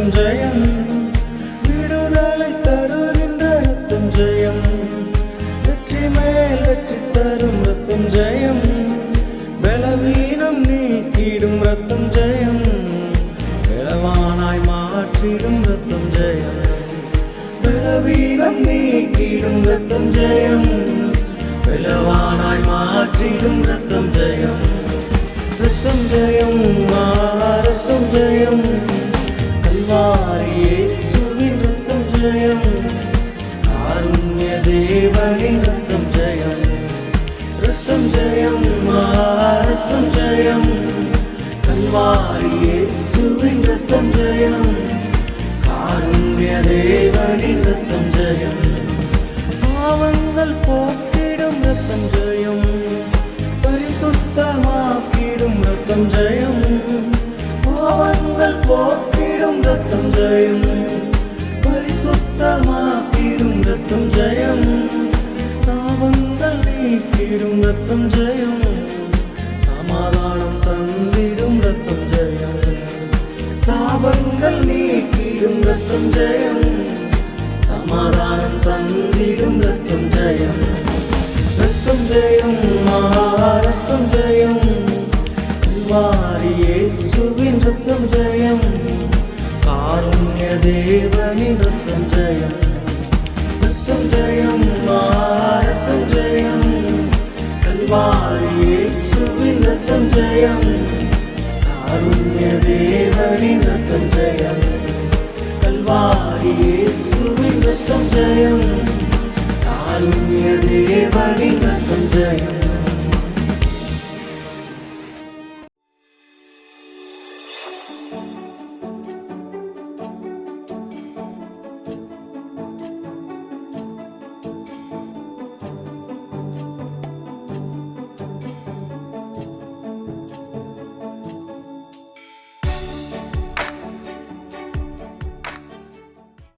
ரத்தம் ஜெயம், விடுதலை தருகின்ற ரத்தம் ஜெயம், வெற்றி மேல் வெற்றி தரும் ரத்தம் ஜெயம், பலவீனம் நீக்கிடும் ரத்தம் ஜெயம், பலவானாய் மாற்றிடும் ரத்தம் ஜெயம், பலவீனம் நீக்கிடும் ரத்தம் ஜெயம், பலவானாய் மாற்றிடும் ரத்தம் ஜெயம், ரத்தம் ஜெயம், ரத்தம் ஜெயம், கல்வாரி இயேசுவின் ரத்தம் ஜெயம், காருண்ய தேவனின் ரத்தம் ஜெயம், ரத்தம் ஜெயம், ரத்தம் ஜெயம், கல்வாரி இயேசுவின் ரத்தம் ஜெயம், காருண்ய தேவனின் ரத்தம் ஜெயம், பாவங்கள் போக்கிடும் ரத்தம் ஜெயம், பரிசுத்தமாக்கிடும் ரத்தம் ஜெயம், பாவங்கள் போக்கிடும் ரத்தம் ஜெயம், பரிசுத்தமாக்கிடும் ரத்தம் ஜெயம், சாபங்கள் நீக்கிடும் ரத்தம் ஜெயம், சமாதானம் தந்திடும் ரத்தம் ஜெயம், சாபங்கள் நீக்கிடும் ரத்தம் ஜெயம், சமாதானம் தந்திடும் ரத்தம் ஜெயம், ரத்தம் ஜெயம், ரத்தம் ஜெயம், கல்வாரி இயேசுவின் ரத்தம் ஜெயம், காருண்ய தேவனின் ரத்தம் ஜெயம், ரத்தம் ஜெயம், ரத்தம் ஜெயம், கல்வாரி இயேசுவின் ரத்தம் ஜெயம், காருண்ய தேவனின் ரத்தம் ஜெயம், கல்வாரி இயேசுவின் ரத்தம் ஜெயம், காருண்ய தேவனின் ரத்தம் ஜெயம்.